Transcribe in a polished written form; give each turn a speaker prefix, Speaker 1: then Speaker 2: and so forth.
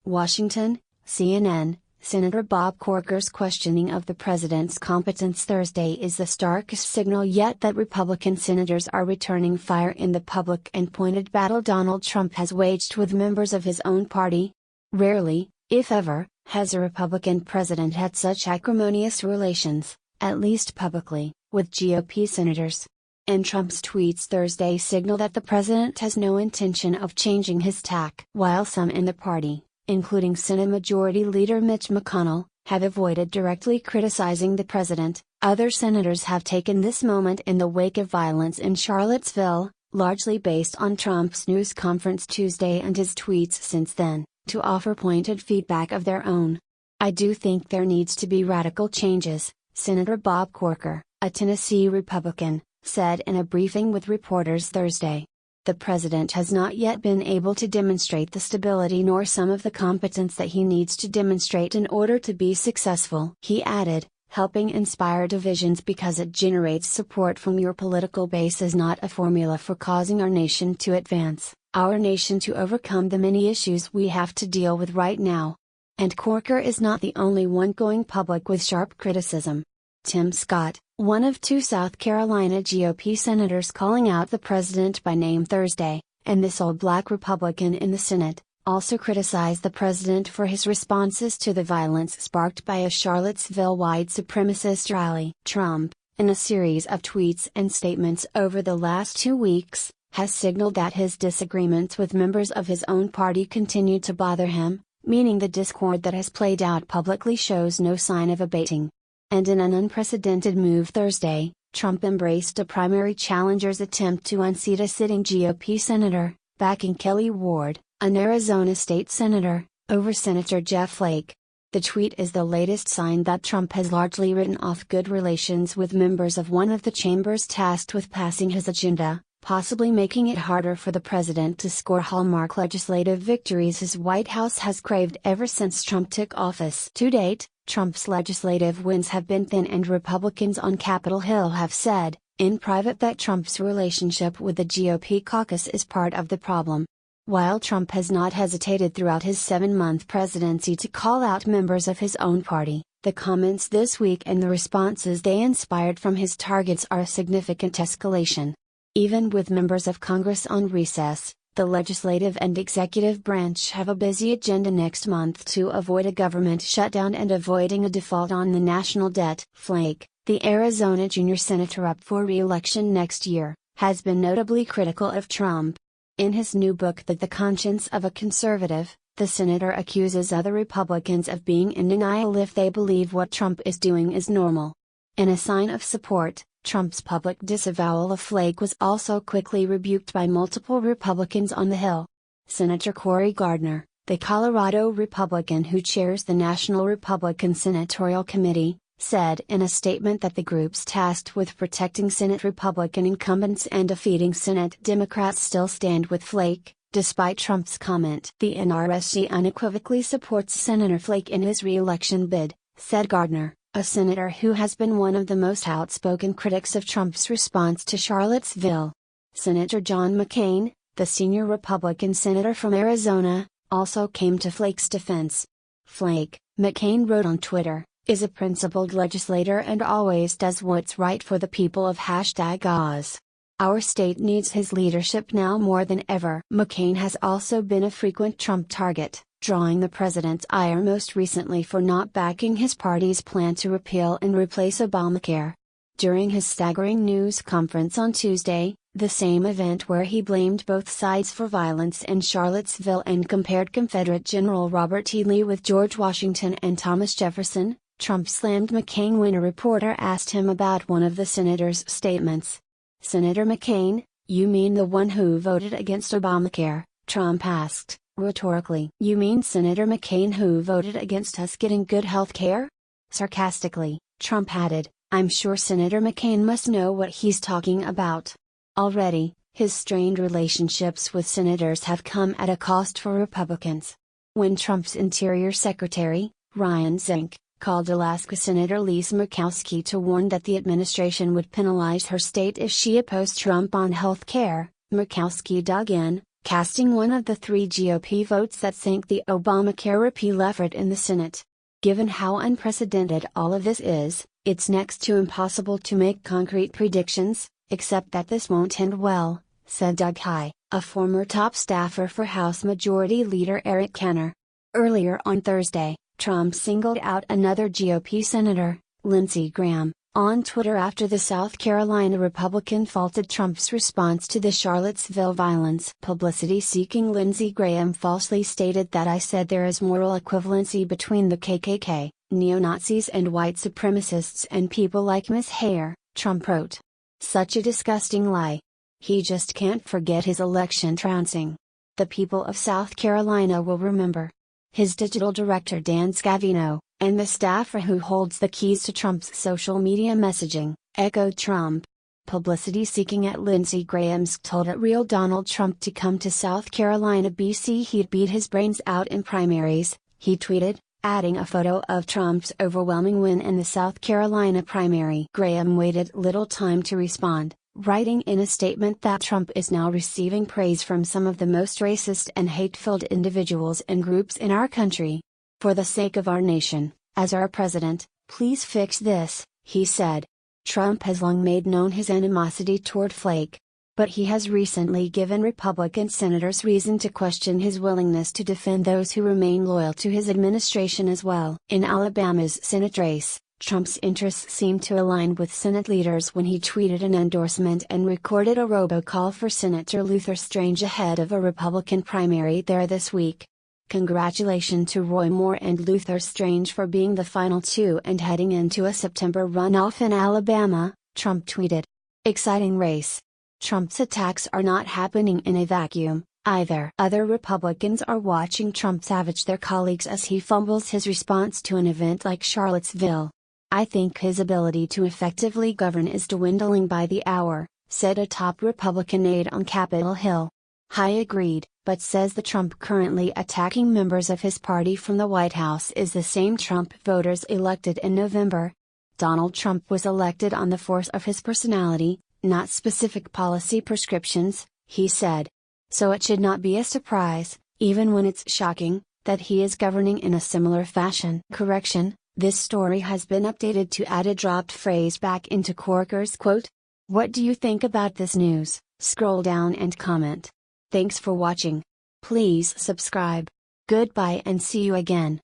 Speaker 1: Washington, CNN. Senator Bob Corker's questioning of the president's competence Thursday is the starkest signal yet that Republican senators are returning fire in the public and pointed battle Donald Trump has waged with members of his own party. Rarely, if ever, has a Republican president had such acrimonious relations, at least publicly, with GOP senators. And Trump's tweets Thursday signal that the president has no intention of changing his tack. While some in the party, including Senate Majority Leader Mitch McConnell, have avoided directly criticizing the president, other senators have taken this moment in the wake of violence in Charlottesville, largely based on Trump's news conference Tuesday and his tweets since then, to offer pointed feedback of their own. "I do think there needs to be radical changes," Senator Bob Corker, a Tennessee Republican, said in a briefing with reporters Thursday. The president has not yet been able to demonstrate the stability nor some of the competence that he needs to demonstrate in order to be successful. He added, "Helping inspire divisions because it generates support from your political base is not a formula for causing our nation to advance, our nation to overcome the many issues we have to deal with right now." And Corker is not the only one going public with sharp criticism. Tim Scott, one of two South Carolina GOP senators calling out the president by name Thursday, and this old black Republican in the Senate, also criticized the president for his responses to the violence sparked by a Charlottesville white supremacist rally. Trump, in a series of tweets and statements over the last 2 weeks, has signaled that his disagreements with members of his own party continue to bother him, meaning the discord that has played out publicly shows no sign of abating. And in an unprecedented move Thursday, Trump embraced a primary challenger's attempt to unseat a sitting GOP senator, backing Kelly Ward, an Arizona state senator, over Senator Jeff Flake. The tweet is the latest sign that Trump has largely written off good relations with members of one of the chambers tasked with passing his agenda, possibly making it harder for the president to score hallmark legislative victories his White House has craved ever since Trump took office. To date, Trump's legislative wins have been thin, and Republicans on Capitol Hill have said, in private, that Trump's relationship with the GOP caucus is part of the problem. While Trump has not hesitated throughout his 7-month presidency to call out members of his own party, the comments this week and the responses they inspired from his targets are a significant escalation. Even with members of Congress on recess, the legislative and executive branch have a busy agenda next month to avoid a government shutdown and avoiding a default on the national debt. Flake, the Arizona junior senator up for re-election next year, has been notably critical of Trump. In his new book The Conscience of a Conservative, the senator accuses other Republicans of being in denial if they believe what Trump is doing is normal. In a sign of support, Trump's public disavowal of Flake was also quickly rebuked by multiple Republicans on the Hill. Senator Cory Gardner, the Colorado Republican who chairs the National Republican Senatorial Committee, said in a statement that the groups tasked with protecting Senate Republican incumbents and defeating Senate Democrats still stand with Flake, despite Trump's comment. "The NRSC unequivocally supports Senator Flake in his re-election bid," said Gardner, a senator who has been one of the most outspoken critics of Trump's response to Charlottesville. Senator John McCain, the senior Republican senator from Arizona, also came to Flake's defense. Flake, McCain wrote on Twitter, is a principled legislator and always does what's right for the people of #Oz. Our state needs his leadership now more than ever. McCain has also been a frequent Trump target, drawing the president's ire most recently for not backing his party's plan to repeal and replace Obamacare. During his staggering news conference on Tuesday, the same event where he blamed both sides for violence in Charlottesville and compared Confederate General Robert E. Lee with George Washington and Thomas Jefferson, Trump slammed McCain when a reporter asked him about one of the senator's statements. "Senator McCain, you mean the one who voted against Obamacare?" Trump asked, rhetorically. "You mean Senator McCain who voted against us getting good health care?" Sarcastically, Trump added, "I'm sure Senator McCain must know what he's talking about." Already, his strained relationships with senators have come at a cost for Republicans. When Trump's Interior Secretary, Ryan Zinke, called Alaska Senator Lisa Murkowski to warn that the administration would penalize her state if she opposed Trump on health care, Murkowski dug in, casting one of the 3 GOP votes that sank the Obamacare repeal effort in the Senate. Given how unprecedented all of this is, it's next to impossible to make concrete predictions, except that this won't end well, said Doug Heye, a former top staffer for House Majority Leader Eric Cantor. Earlier on Thursday, Trump singled out another GOP senator, Lindsey Graham, on Twitter after the South Carolina Republican faulted Trump's response to the Charlottesville violence. Publicity-seeking Lindsey Graham falsely stated that I said there is moral equivalency between the KKK, neo-Nazis and white supremacists and people like Ms. Heyer, Trump wrote. Such a disgusting lie. He just can't forget his election trouncing. The people of South Carolina will remember. His digital director Dan Scavino, and the staffer who holds the keys to Trump's social media messaging, echoed Trump. Publicity-seeking at Lindsey Graham's told at Real Donald Trump to come to South Carolina BC he'd beat his brains out in primaries, he tweeted, adding a photo of Trump's overwhelming win in the South Carolina primary. Graham waited little time to respond, writing in a statement that Trump is now receiving praise from some of the most racist and hate-filled individuals and groups in our country. For the sake of our nation, as our president, please fix this, he said. Trump has long made known his animosity toward Flake. But he has recently given Republican senators reason to question his willingness to defend those who remain loyal to his administration as well. In Alabama's Senate race, Trump's interests seemed to align with Senate leaders when he tweeted an endorsement and recorded a robocall for Senator Luther Strange ahead of a Republican primary there this week. Congratulations to Roy Moore and Luther Strange for being the final 2 and heading into a September runoff in Alabama, Trump tweeted. Exciting race. Trump's attacks are not happening in a vacuum, either. Other Republicans are watching Trump savage their colleagues as he fumbles his response to an event like Charlottesville. I think his ability to effectively govern is dwindling by the hour, said a top Republican aide on Capitol Hill. Heye agreed, but says the Trump currently attacking members of his party from the White House is the same Trump voters elected in November. Donald Trump was elected on the force of his personality, not specific policy prescriptions, he said. So it should not be a surprise, even when it's shocking, that he is governing in a similar fashion. Correction, this story has been updated to add a dropped phrase back into Corker's quote. What do you think about this news? Scroll down and comment. Thanks for watching. Please subscribe. Goodbye and see you again.